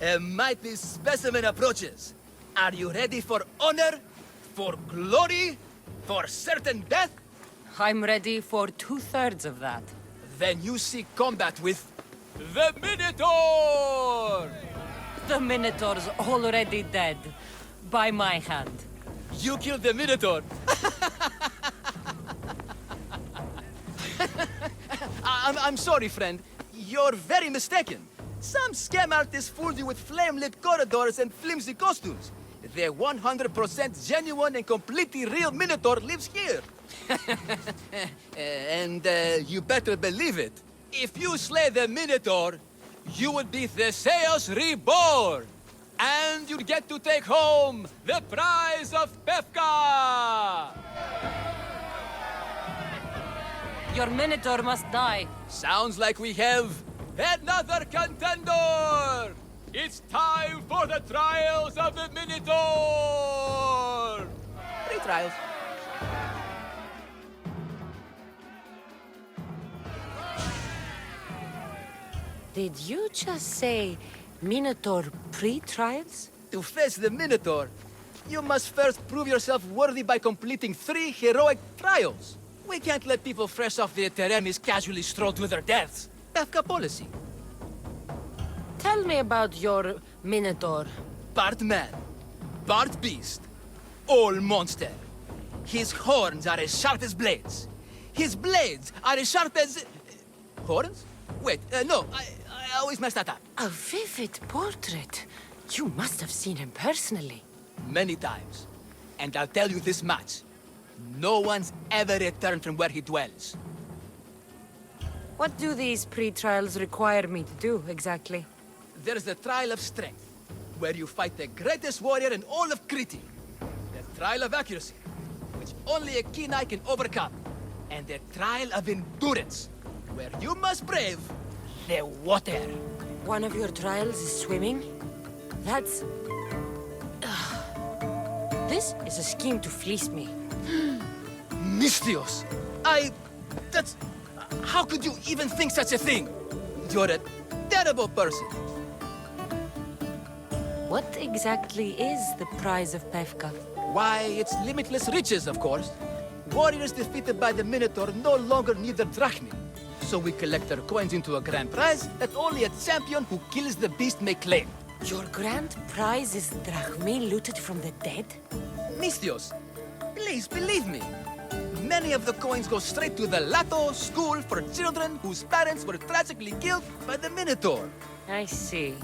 A mighty specimen approaches. Are you ready for honor? For glory? For certain death? I'm ready for 2/3 of that. Then you seek combat with... the Minotaur! The Minotaur's already dead. By my hand. You killed the Minotaur! I'm sorry, friend. You're very mistaken. Some scam artists fooled you with flame-lit corridors and flimsy costumes. The 100% genuine and completely real Minotaur lives here. And you better believe it. If you slay the Minotaur, you would be Theseus reborn. And you'd get to take home the prize of Pefka! Your Minotaur must die. Sounds like we have another contender! It's time for the trials of the Minotaur! 3 trials. Did you just say Minotaur pre-trials? To face the Minotaur, you must first prove yourself worthy by completing 3 heroic trials. We can't let people fresh off the Teremis casually stroll to their deaths. Kafka policy. Tell me about your Minotaur. Part man, part beast, all monster. His horns are as sharp as blades. His blades are as sharp as... horns? Wait, no, I always mess that up. A vivid portrait. You must have seen him personally. Many times. And I'll tell you this much. No one's ever returned from where he dwells. What do these pre-trials require me to do, exactly? There's the trial of strength, where you fight the greatest warrior in all of Crete. The trial of accuracy, which only a keen eye can overcome. And the trial of endurance, where you must brave the water. One of your trials is swimming? That's... This is a scheme to fleece me. Mystios! That's... How could you even think such a thing? You're a terrible person. What exactly is the prize of Pefka? Why, it's limitless riches, of course. Warriors defeated by the Minotaur no longer need their drachmi. So we collect their coins into a grand prize that only a champion who kills the beast may claim. Your grand prize is drachmi looted from the dead? Mystios, please believe me. Many of the coins go straight to the Lato school for children whose parents were tragically killed by the Minotaur. I see.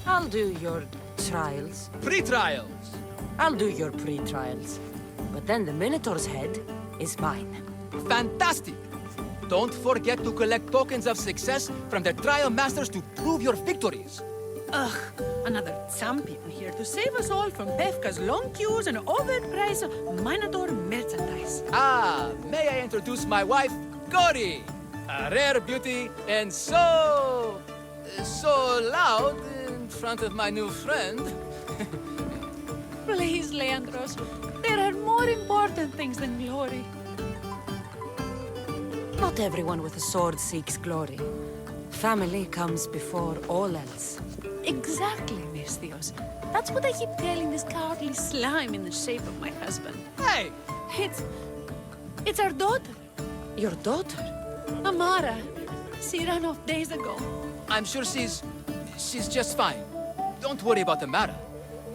I'll do your trials. Pre-trials. I'll do your pre-trials. But then the Minotaur's head is mine. Fantastic! Don't forget to collect tokens of success from the trial masters to prove your victories. Ugh, another champion here to save us all from Pefka's long queues and overpriced Minotaur merchandise. Ah, may I introduce my wife, Cory? A rare beauty and so loud in front of my new friend. Please, Leandros, there are more important things than glory. Not everyone with a sword seeks glory. Family comes before all else. Exactly, Mystios. That's what I keep telling this cowardly slime in the shape of my husband. Hey! It's our daughter, Your daughter? Amara. She ran off days ago. I'm sure she's just fine. Don't worry about Amara.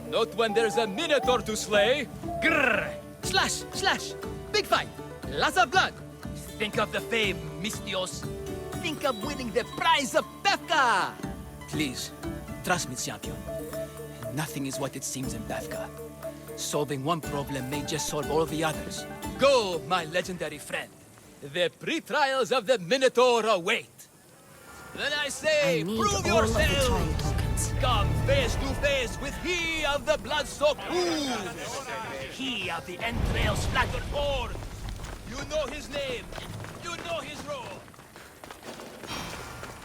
Not when there's a Minotaur to slay. Grrr! Slash! Slash! Big fight! Lots of blood! Think of the fame, Mystios. Think of winning the prize of Pefka! Please, trust me, champion. Nothing is what it seems in Pefka. Solving one problem may just solve all the others. Go, my legendary friend. The pre-trials of the Minotaur await. Then I say, I need prove all of the trial yourselves! tokens. Come face to face with he of the blood-soaked hooves! He of the entrail-splattered horn! You know his name! You know his roar!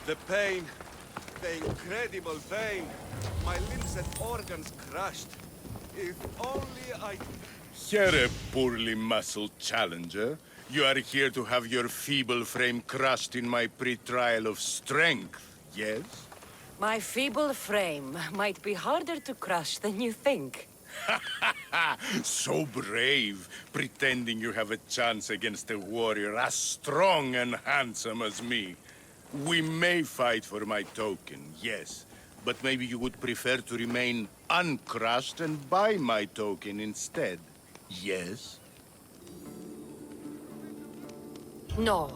The pain, the incredible pain. My limbs and organs crushed. If only I... Here, poorly muscled challenger. You are here to have your feeble frame crushed in my pre-trial of strength, yes? My feeble frame might be harder to crush than you think. So brave, pretending you have a chance against a warrior as strong and handsome as me. We may fight for my token, yes. But maybe you would prefer to remain uncrushed and buy my token instead. Yes? No.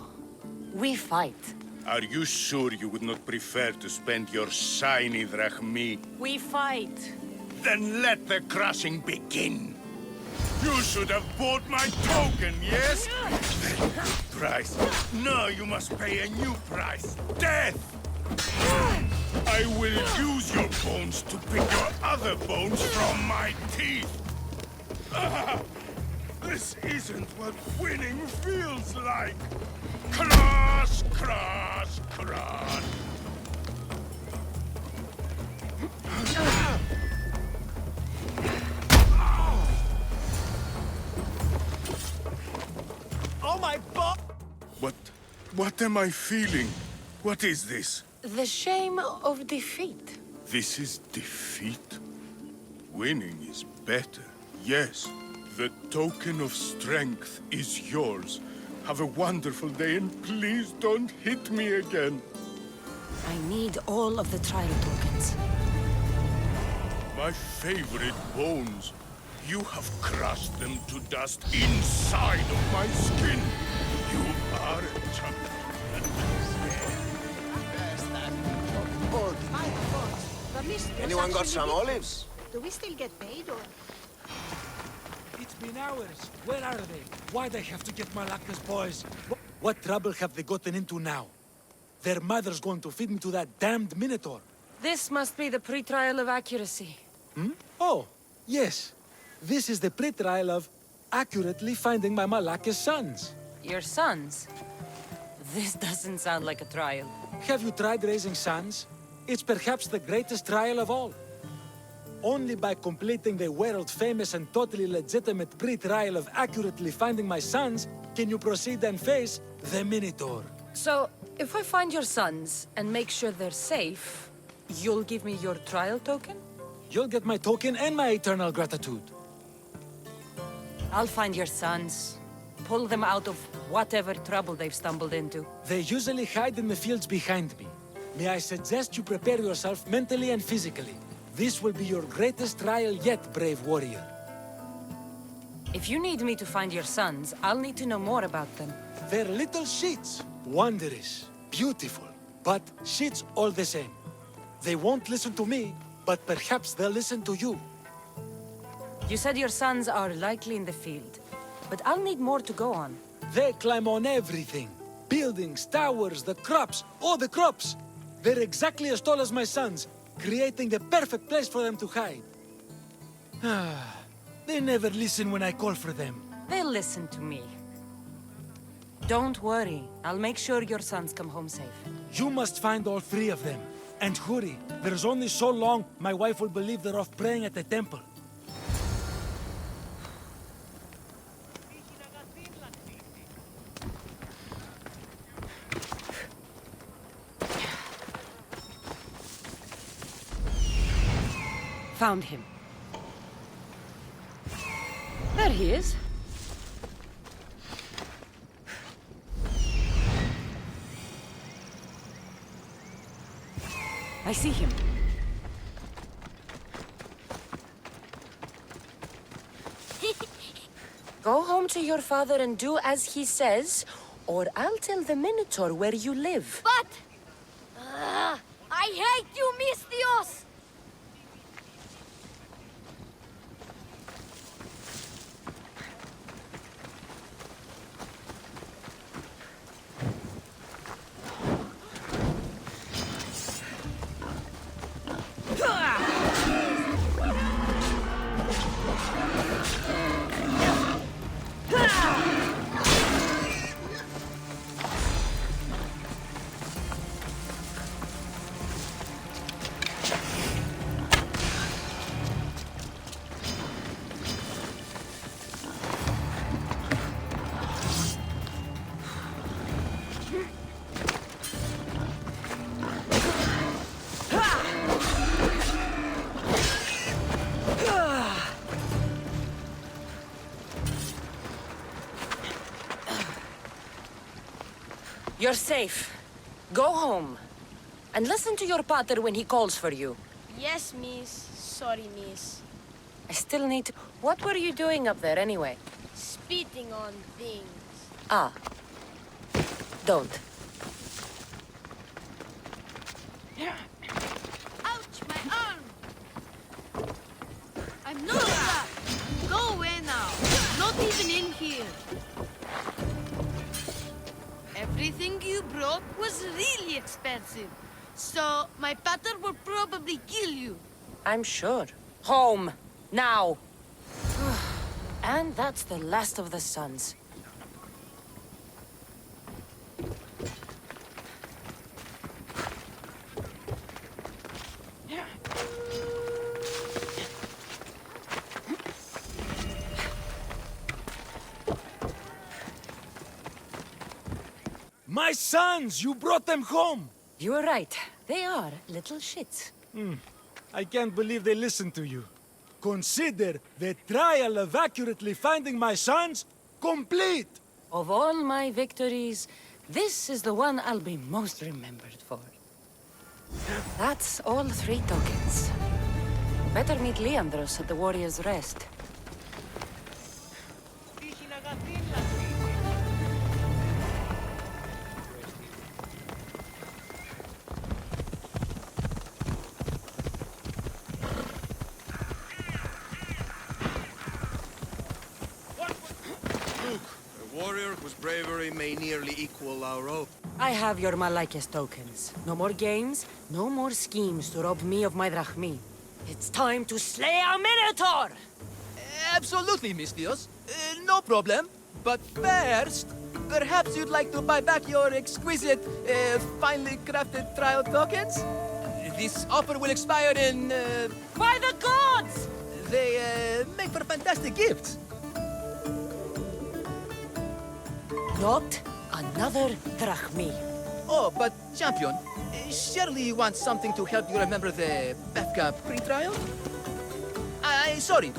We fight. Are you sure you would not prefer to spend your shiny drachmi? We fight. Then let the crushing begin. You should have bought my token, yes? Price. Now you must pay a new price. Death! I will use your bones to pick your other bones from my teeth. This isn't what winning feels like. Crush, crush, crush. Oh my butt! What am I feeling? What is this? The shame of defeat. This is defeat? Winning is better, yes. The token of strength is yours. Have a wonderful day and please don't hit me again. I need all of the trial tokens. My favorite bones. You have crushed them to dust inside of my skin. You are a champion. Anyone got some olives? Do we still get paid or? It's been hours. Where are they? Why they have to get Malaka's boys? What trouble have they gotten into now? Their mother's going to feed me to that damned Minotaur. This must be the pre-trial of accuracy. Oh, yes. This is the pre-trial of accurately finding my Malaka's sons. Your sons? This doesn't sound like a trial. Have you tried raising sons? It's perhaps the greatest trial of all. Only by completing the world-famous and totally legitimate pre-trial of accurately finding my sons can you proceed and face the Minotaur. So, if I find your sons and make sure they're safe, you'll give me your trial token? You'll get my token and my eternal gratitude. I'll find your sons. Pull them out of whatever trouble they've stumbled into. They usually hide in the fields behind me. May I suggest you prepare yourself mentally and physically. This will be your greatest trial yet, brave warrior. If you need me to find your sons, I'll need to know more about them. They're little sheets. Wondrous, beautiful, but sheets all the same. They won't listen to me, but perhaps they'll listen to you. You said your sons are likely in the field, but I'll need more to go on. They climb on everything. Buildings, towers, the crops, all the crops. They're exactly as tall as my sons, creating the perfect place for them to hide. They never listen when I call for them. They'll listen to me. Don't worry. I'll make sure your sons come home safe. You must find all three of them. And hurry. There's only so long my wife will believe they're off praying at the temple. Found him. There he is. I see him. Go home to your father and do as he says, or I'll tell the Minotaur where you live. But I hate you, Mistios! You're safe. Go home. And listen to your pater when he calls for you. Yes, miss. Sorry, miss. I still need to... What were you doing up there anyway? Spitting on things. Ah. Don't. Ouch, my arm! I'm not that. Go away now. Not even in here. Everything you brought was really expensive. So, my pater will probably kill you. I'm sure. Home. Now. And that's the last of the sons. My sons! You brought them home! You were right. They are little shits. I can't believe they listened to you. Consider the trial of accurately finding my sons complete! Of all my victories, this is the one I'll be most remembered for. That's all 3 tokens. Better meet Leandros at the Warrior's Rest. Warrior whose bravery may nearly equal our own. I have your Malaikes tokens. No more games, no more schemes to rob me of my drachmi. It's time to slay a Minotaur! Absolutely, Mistios. No problem. But first, perhaps you'd like to buy back your exquisite, finely crafted trial tokens? This offer will expire in... By the gods! They make for fantastic gifts. Not another drachmi. Oh, but champion, surely you want something to help you remember the Befka pre-trial? Sorry.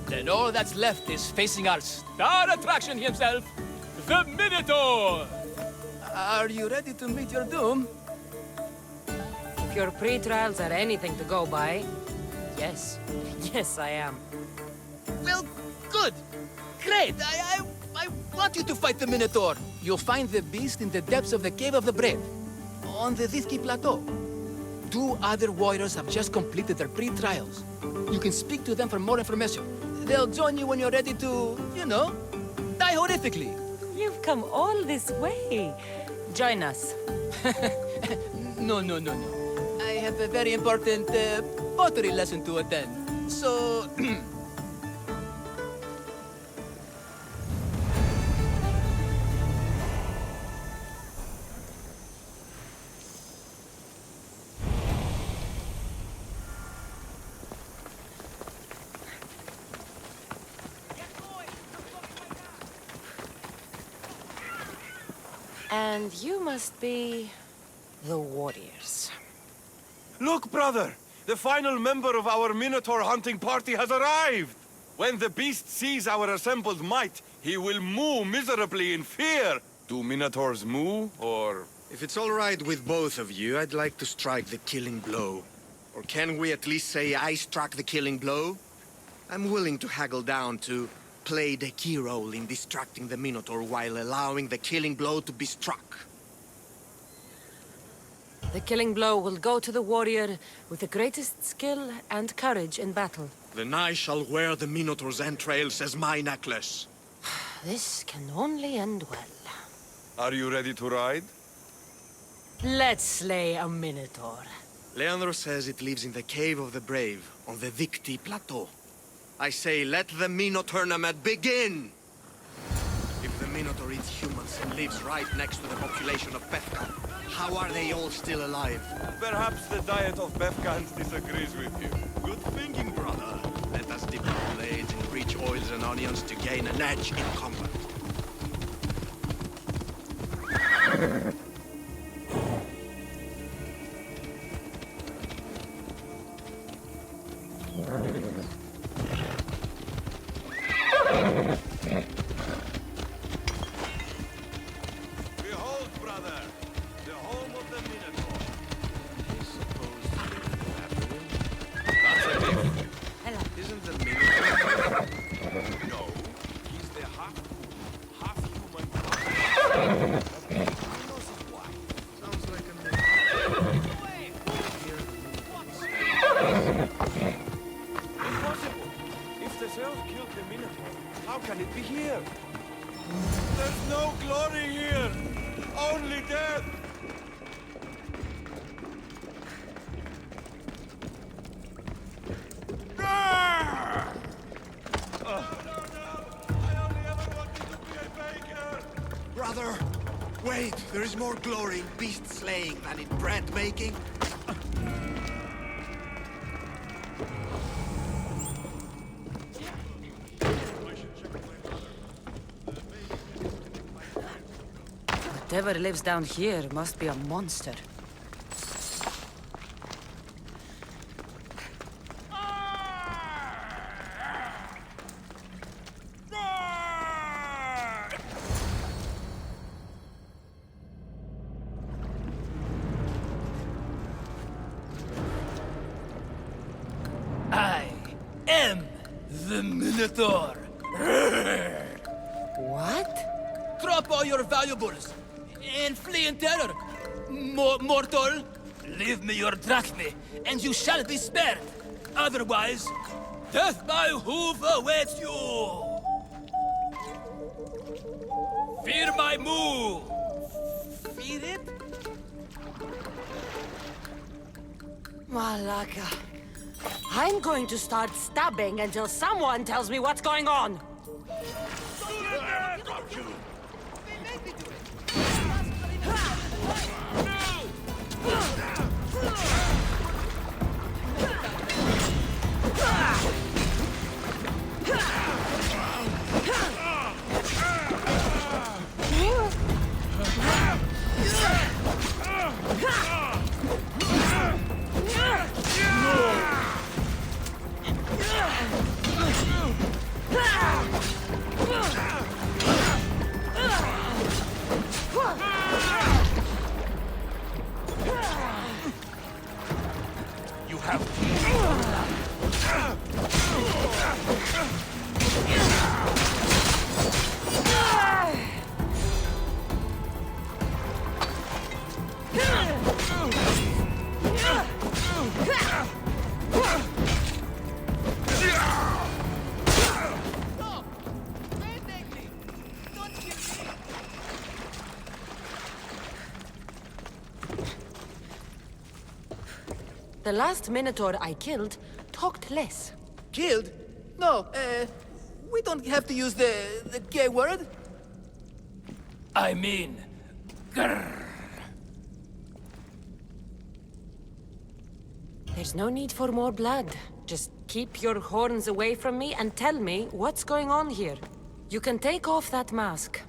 Then all that's left is facing our star attraction himself, the Minotaur! Are you ready to meet your doom? If your pre-trials are anything to go by, yes. Yes, I am. Well, good. Great. I want you to fight the Minotaur. You'll find the beast in the depths of the Cave of the Brave, on the Vithki Plateau. 2 other warriors have just completed their pre-trials. You can speak to them for more information. They'll join you when you're ready to, you know, die horrifically. You've come all this way. Join us. No. I have a very important pottery lesson to attend. So... And you must be... the warriors. Look, brother! The final member of our Minotaur hunting party has arrived! When the beast sees our assembled might, he will moo miserably in fear! Do Minotaurs moo, or...? If it's all right with both of you, I'd like to strike the killing blow. Or can we at least say I struck the killing blow? I'm willing to haggle down to play the key role in distracting the Minotaur while allowing the killing blow to be struck. The killing blow will go to the warrior with the greatest skill and courage in battle. Then I shall wear the Minotaur's entrails as my necklace. This can only end well. Are you ready to ride? Let's slay a Minotaur. Leandro says it lives in the Cave of the Brave, on the Vithki Plateau. I say, let the Minotaur tournament begin! If the Minotaur eats humans and lives right next to the population of Befka, how are they all still alive? Perhaps the diet of Befkans disagrees with you. Good thinking, brother. Let us dip our blades in rich oils and onions to gain an edge in combat. is more glory in beast slaying than in bread making. Whatever lives down here must be a monster. I am the Minotaur. What? Drop all your valuables and flee in terror. Mortal, leave me your drachme, and you shall be spared. Otherwise, death by hoof awaits you. Fear my move. Fear it? Malaka. I'm going to start stabbing until someone tells me what's going on. You have... The last Minotaur I killed talked less. Killed? No, we don't have to use the gay word. I mean, grrr. There's no need for more blood. Just keep your horns away from me and tell me what's going on here. You can take off that mask.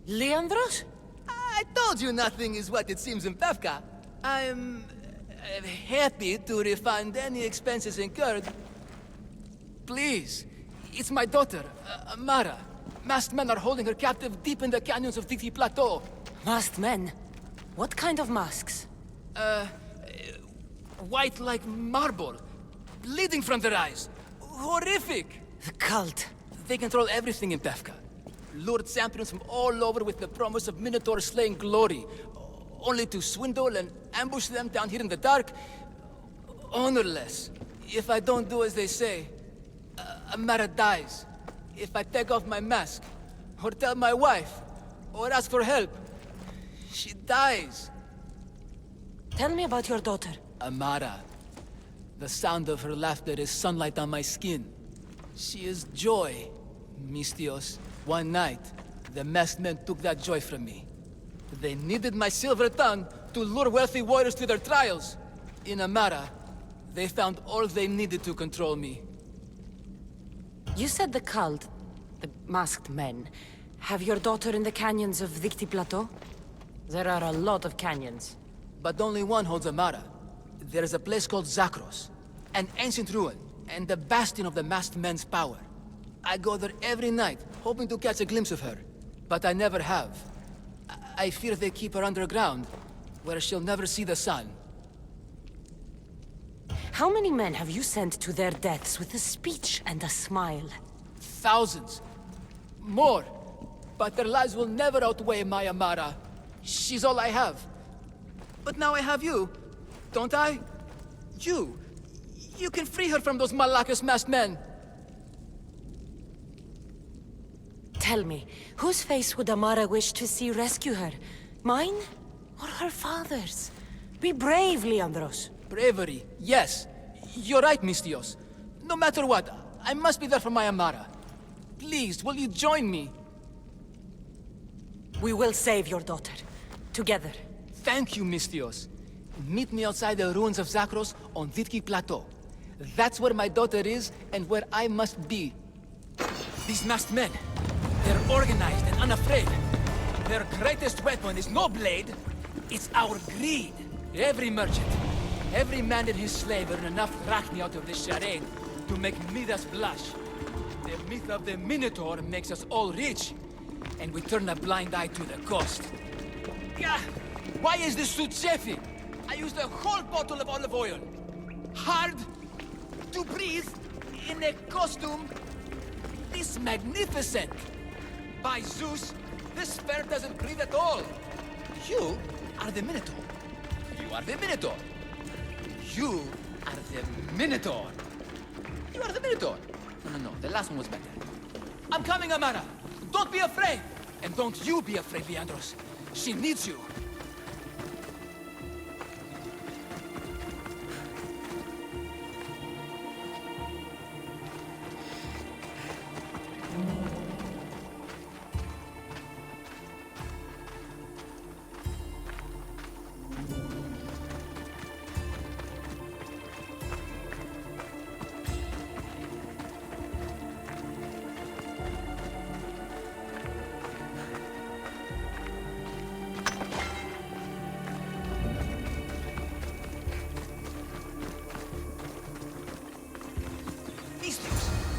Leandros? I told you nothing is what it seems in Pevka. I'm happy to refund any expenses incurred. Please, it's my daughter, Amara. Masked men are holding her captive deep in the canyons of Dixie Plateau. Masked men? What kind of masks? White like marble, bleeding from their eyes. Horrific! The cult. They control everything in Pevka. Lured champions from all over with the promise of Minotaur slaying glory, only to swindle and ambush them down here in the dark. Honorless. If I don't do as they say, Amara dies. If I take off my mask, or tell my wife, or ask for help, she dies. Tell me about your daughter. Amara. The sound of her laughter is sunlight on my skin. She is joy, Mistios. One night, the masked men took that joy from me. They needed my silver tongue to lure wealthy warriors to their trials. In Amara, they found all they needed to control me. You said the cult, the masked men, have your daughter in the canyons of Dixie Plateau? There are a lot of canyons. But only one holds Amara. There is a place called Zakros, an ancient ruin, and the bastion of the masked men's power. I go there every night, hoping to catch a glimpse of her. But I never have. I fear they keep her underground, where she'll never see the sun. How many men have you sent to their deaths with a speech and a smile? Thousands. More. But their lives will never outweigh my Amara. She's all I have. But now I have you, don't I? You. You can free her from those Malakas masked men. Tell me, whose face would Amara wish to see rescue her? Mine? Or her father's? Be brave, Leandros. Bravery, yes. You're right, Mistios. No matter what, I must be there for my Amara. Please, will you join me? We will save your daughter. Together. Thank you, Mystios. Meet me outside the ruins of Zakros on Vitki Plateau. That's where my daughter is, and where I must be. These masked men, they're organized and unafraid. Their greatest weapon is no blade, it's our greed. Every merchant, every man and his slave earn enough drachmi out of this charade to make Midas blush. The myth of the Minotaur makes us all rich, and we turn a blind eye to the cost. Gah! Why is this suit chafing? I used a whole bottle of olive oil. Hard to breathe in a costume this magnificent. By Zeus, this fair doesn't breathe at all. You are the Minotaur. You are the Minotaur. You are the Minotaur. You are the Minotaur. No, the last one was better. I'm coming, Amara. Don't be afraid. And don't you be afraid, Leandros. She needs you.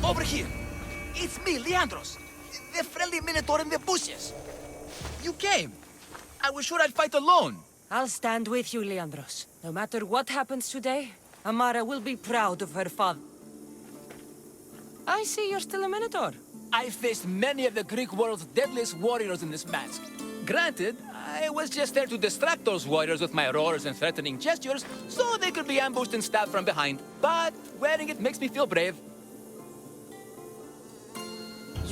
Over here! It's me, Leandros! The friendly Minotaur in the bushes! You came! I was sure I'd fight alone! I'll stand with you, Leandros. No matter what happens today, Amara will be proud of her father. I see you're still a Minotaur. I faced many of the Greek world's deadliest warriors in this mask. Granted, I was just there to distract those warriors with my roars and threatening gestures, so they could be ambushed and stabbed from behind. But wearing it makes me feel brave.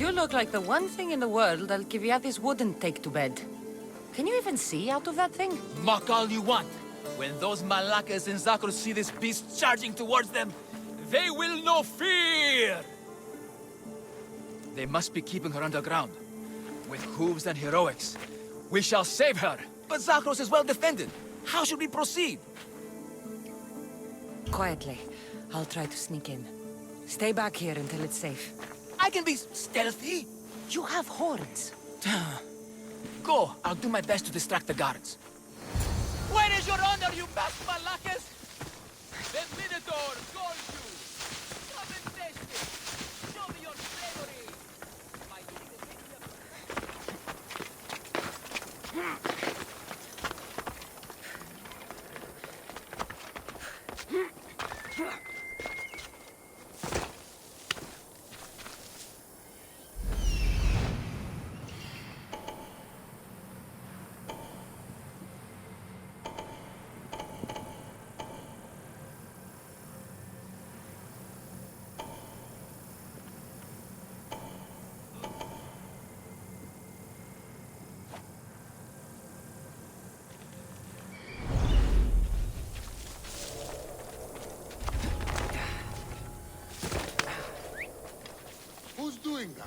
You look like the one thing in the world Alcibiades wouldn't take to bed. Can you even see out of that thing? Mock all you want. When those Malakas in Zakros see this beast charging towards them, they will know fear! They must be keeping her underground. With hooves and heroics. We shall save her! But Zakros is well defended. How should we proceed? Quietly. I'll try to sneak in. Stay back here until it's safe. I can be stealthy. You have horns. Go. I'll do my best to distract the guards. Where is your honor, you masked Malakas? The Minotaur calls you. Come and taste it. Show me your bravery. My Who's doing that?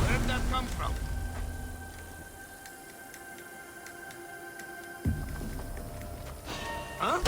Where'd that come from? Huh?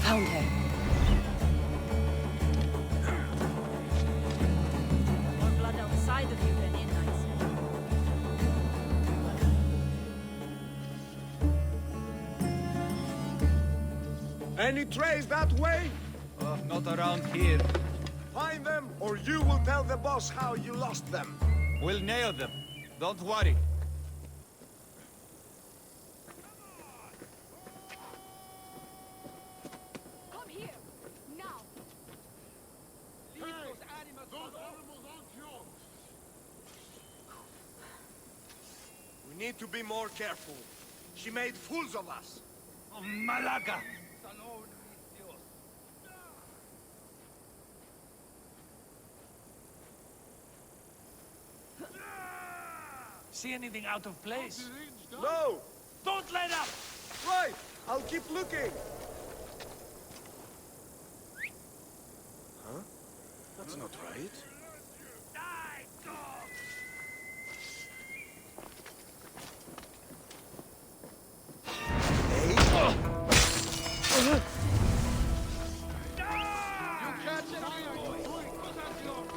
Found her. More blood outside of you than in, I see. Any trace that way? not around here. Find them, or you will tell the boss how you lost them. We'll nail them. Don't worry. need to be more careful. She made fools of us. Oh, Malaga! See anything out of place? No! Don't let up! Right! I'll keep looking! Huh? That's not right.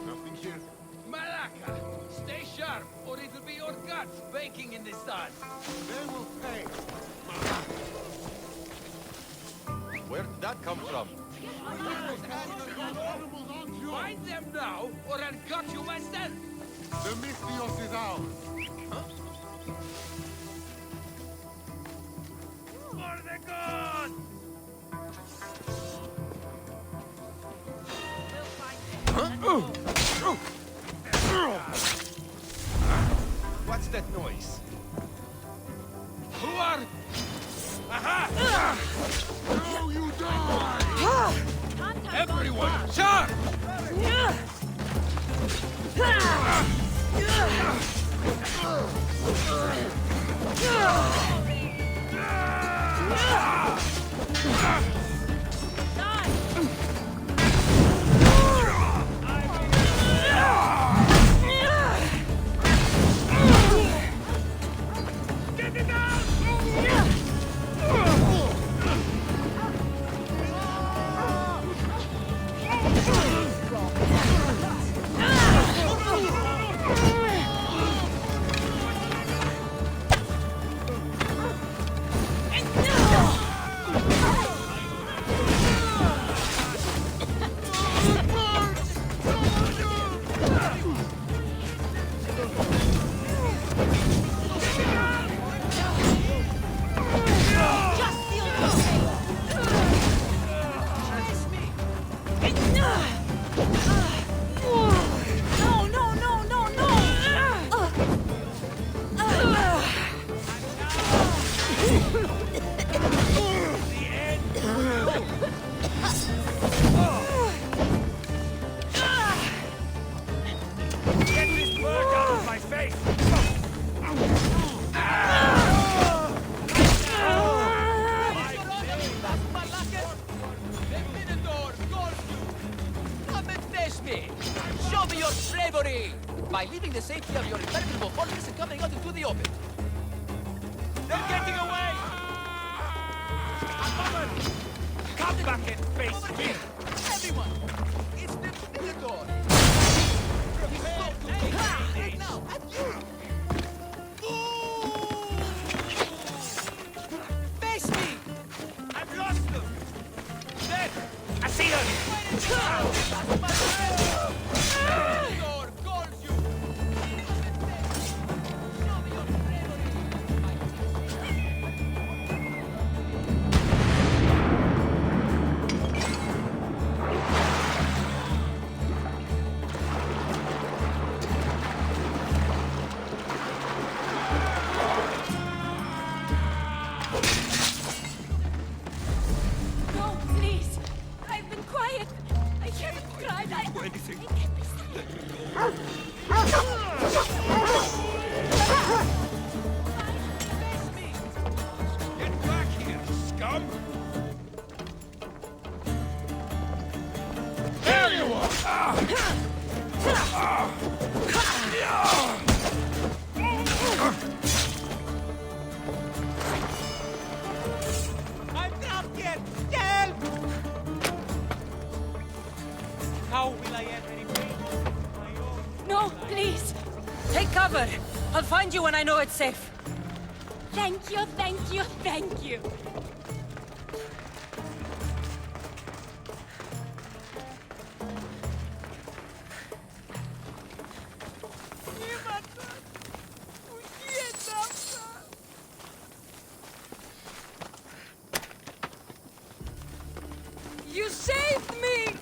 Nothing here. Malaka! Stay sharp, or it will be your guts baking in the sun. They will pay. Where did that come from? Find them now, or I'll cut you myself! The Mythios is ours. For the gods! What's that noise? Who are... Aha! Now you die! Everyone, sharp! Show me your bravery! By leaving the safety of your impenetrable fortress and coming out into the open. They're getting away! Come back and face me! Everyone! It's the Minotaur! Right now, at you! Face me! I've lost them! Dead! I see them! No, please. I've been quiet. I haven't cried. I can't be Get back here, scum! There you are! I'm trapped here! Help! How will I ever repay my own? No, please. Take cover. I'll find you when I know it's safe. Thank you, thank you, thank you. You saved me!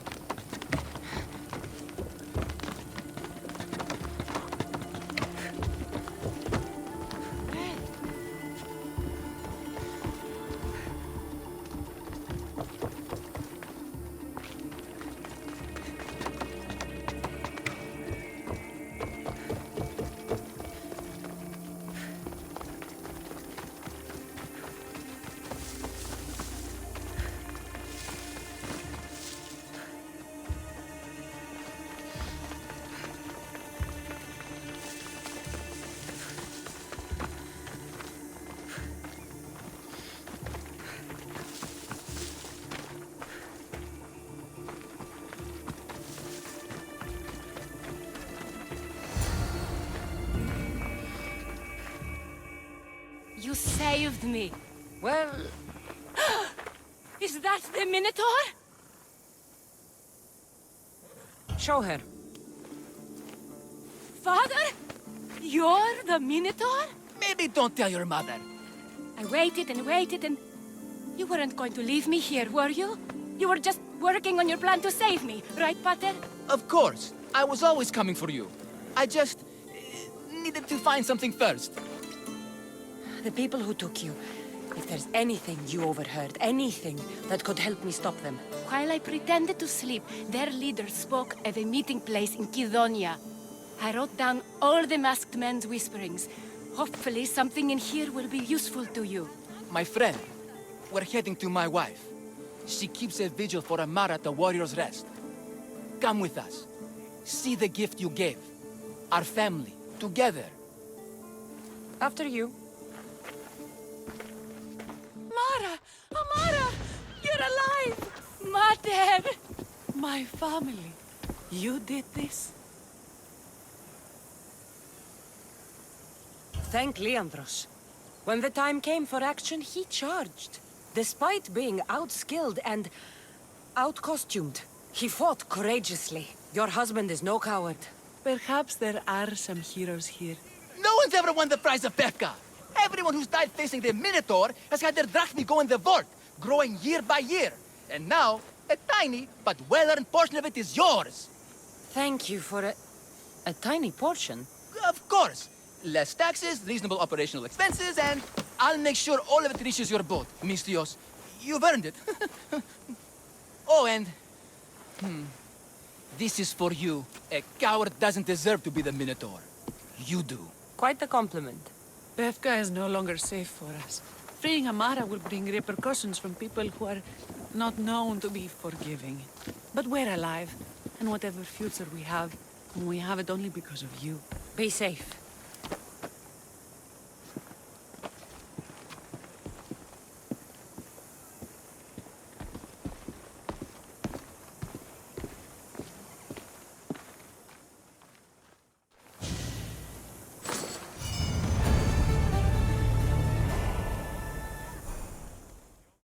saved me. Well... Is that the Minotaur? Show her. Father? You're the Minotaur? Maybe don't tell your mother. I waited and waited and... You weren't going to leave me here, were you? You were just working on your plan to save me, right, Pater? Of course. I was always coming for you. I just... needed to find something first. The people who took you, if there's anything you overheard, anything that could help me stop them. While I pretended to sleep, their leader spoke of a meeting place in Kidonia. I wrote down all the masked men's whisperings. Hopefully something in here will be useful to you. My friend, we're heading to my wife. She keeps a vigil for Amara at the Warrior's Rest. Come with us. See the gift you gave. Our family, together. After you. Mara! Amara! You're alive! Mater! My family. You did this? Thank Leandros. When the time came for action, he charged. Despite being outskilled and out-costumed, he fought courageously. Your husband is no coward. Perhaps there are some heroes here. No one's ever won the prize of Pefka. Everyone who's died facing the Minotaur has had their drachmi go in the vault, growing year by year. And now, a tiny but well-earned portion of it is yours. Thank you for a tiny portion. Of course. Less taxes, reasonable operational expenses, and I'll make sure all of it reaches your boat, Mistios. You've earned it. Oh, and... This is for you. A coward doesn't deserve to be the Minotaur. You do. Quite the compliment. Befka is no longer safe for us. Freeing Amara will bring repercussions from people who are not known to be forgiving. But we're alive, and whatever future we have it only because of you. Be safe.